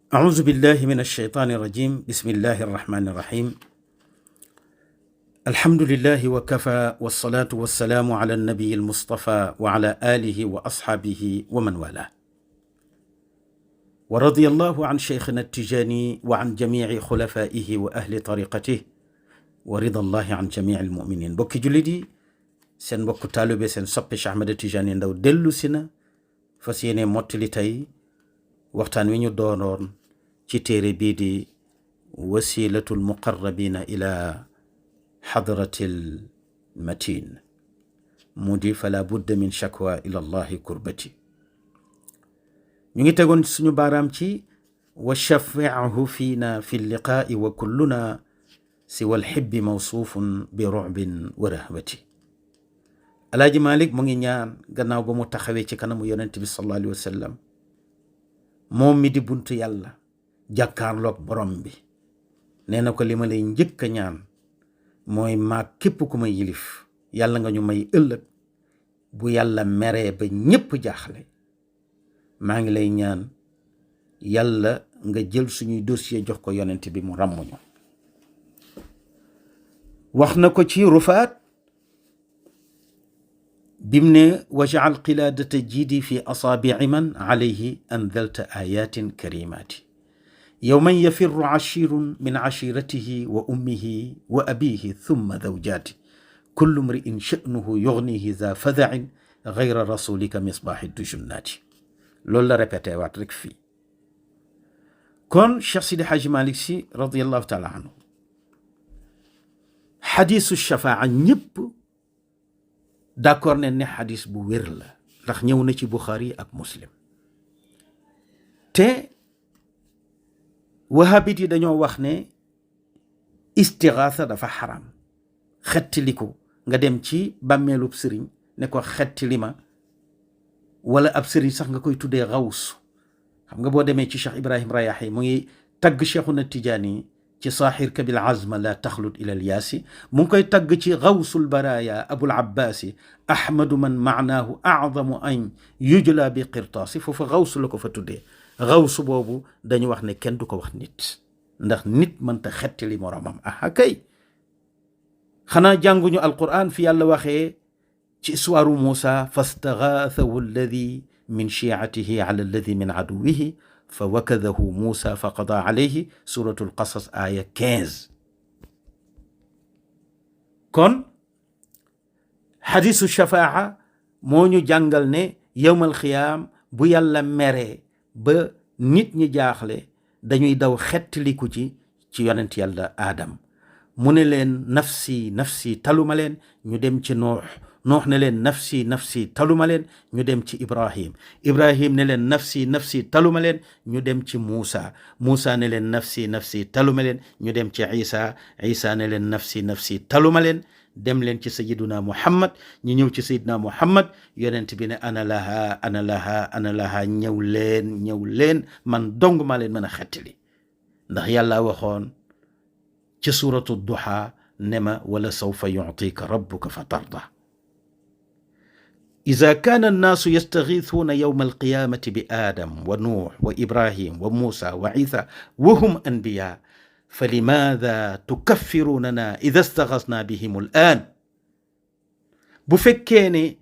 أعوذ بالله من الشيطان الرجيم. بسم الله الرحمن الرحيم. الحمد لله وكفى والصلاة والسلام على النبي المصطفى وعلى آله وأصحابه ومن والاه. ورضي الله عن شيخنا التجاني وعن جميع خلفائه وأهل طريقته ورضا الله عن جميع المؤمنين. بوكي جلدي سن بوكو طالبي سن صبي شيخ أحمد التجاني ndaw dellu sina fas yéene mottali tey waxtaan wi ñu doonoon ci téere bii di wasilatul muqarrabina ila hadratil matin mu di fala budda min shakwa ila allahi kurbati. ñu ngi tegoon suñu baaraam ci wa shafi'ahu fiina fi liqaa'i wa kulluna siwa alhibbi mawsuufun bi ru'bin wa rahbati. alaaji Malik mu ngi ñaan gannaaw ba mu taxawee ci kanamu yonent bi sallallahu alayhi wa sallam moom mi di buntu yàlla jàkkaarloog borom bi nee na ko li ma lay njëkk a ñaan mooy maa képp ku may yilif yàlla nga ñu may ëllëg bu yàlla meree ba ñépp jaaxle maa ngi lay ñaan yàlla nga jël suñuy dossier jox ko yonent bi mu ràmmuñu. wax na ko ci rufaat bim ne waj'al qilaadata jiidi fi asaabi'i man alayhi anzalta ayatin karimati yawman yafirru ashirun min ashiratihi wa ummihi wa abihi thumma zawjati kullu mri'in sha'nuhu yughnihi za fada'in ghayra rasulika misbahi dujunnati. loolu la répété waat rek fii. kon Cheikh Sidi Hadji Malick Sy radiyallahu taala anhu xadisu shafaa ñëpp d'accord ne xadis bu wér la ndax ñëw na ci Bukhari ak Muslim. te wahabit yi dañoo wax ne istigaasa dafa xaram. xettiliku nga dem ci bàmmeelub sëriñ ne ko xettili ma, wala ab sëriñ sax nga koy tuddee xaws. xam nga boo demee ci Cheikh Ibrahim Rayahi mu ngi tagg Cheikhuna Tijaani ci saaxir ka bil azma la taxlut ila al yaasi, mu ngi koy tagg ci xawsul baraya abul abbaasi ahmadu man maanaahu azamu an yujla bi qirtaasi. foofu xawsu la ko fa tuddee. xawsu boobu dañu wax ne kenn du ko wax nit ndax nit mënta xettali moromam. aha kay xanaa jànguñu alquran fi yàlla waxee ci histoire Muusa fastaxaasahu alladi min shi'atihi ala alladi min aduwihi fa wakadahu Muusa fa qada alayhi suratul qasas aya 15. kon xadisu shafaa moo ñu jàngal ne yowmal xiyaam bu yàlla meree ba nit ñi jaaxle dañuy daw xettaliku ci yonent yàlla Aadam. mu ne leen nafsi nafsi taluma leen, ñu dem ci Nuux. Nuux ne leen nafsi nafsi taluma leen, ñu dem ci Ibrahim. Ibrahim ne leen nafsi nafsi taluma leen, ñu dem ci Muusa. Muusa ne leen nafsi nafsi taluma leen, ñu dem ci Isa. Isa ne leen nafsi nafsi taluma leen, dem leen ci sayiduna Muhammad. ñu ñëw ci sayiduna Muhammad, yonent bi ne ana laha ana laha ana laha, ñëw leen man dong maa leen mën a xettali. ndax yàlla waxoon ci suratu duha ne ma wala sawfa yu'tika rabbuka fa tarda. إذا كان الناس يستغيثون يوم القيامة بآدم ونوح وإبراهيم وموسى وعيسى وهم أنبياء فلماذا تكفروننا إذا استغثنا بهم الآن. bu fekkee ne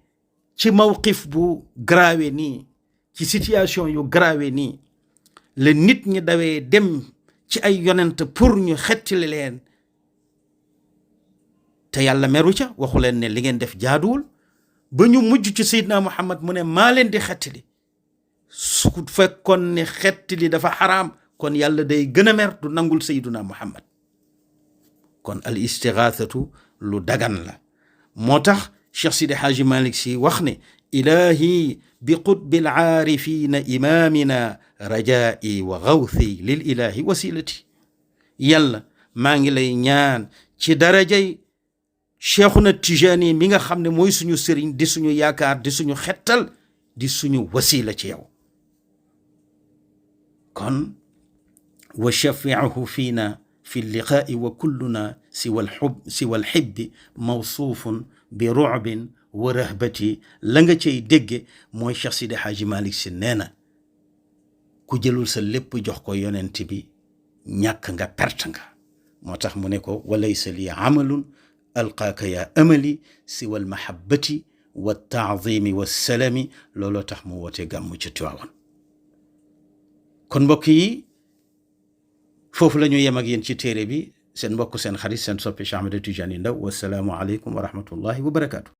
ci mawqif bu grave nii, ci situation yu grave nii la nit ñi dawee dem ci ay yonent pour ñu xettali leen te yàlla meru ca, waxu leen ne li ngeen def jaaduwul, ba ñu mujj ci Seydina Muhammad mu ne maa leen di xettali. su fekkoon ne xettali dafa xaraam kon yàlla day gën a mer, du nangul Seydina Muhammad. kon al istigaasatu lu dagan la. moo tax Cheikh Sidi Hadji Malick Sy wax ne ilahi bi qutbil aarifina imamina rajai wa gawthi lil ilahi wasilati. yàlla maa ngi lay ñaan ci darajay Cheikhuna Tijaani mi nga xam ne mooy suñu sëriñ, di suñu yaakaar, di suñu xettal, di suñu wasila ci yow. kon wa shafi'ahu fiina fi liqaa'i wa kulluna siwa alxibbi mawsuufun bi ru'bin wa rahbati. la nga cay dégge mooy Cheikh Sidi Hadji Malick Sy nee na ku jëlul sa lépp jox ko yonent bi ñàkk nga perte nga moo tax mu ne ko walaysa li amalun alqaaka ya amali siwa almahabbati wa taazimi wa salami looloo tax mu woote gàmmu ci Tiwaawan kon mbokk yi foofu la ñu yem ak yéen ci téere bi seen mbokk seen xarit seen soppe Cheikh Ahmed Tidiane Ndao wasalaamu aleykum wa rahmatullahi wa barakaatu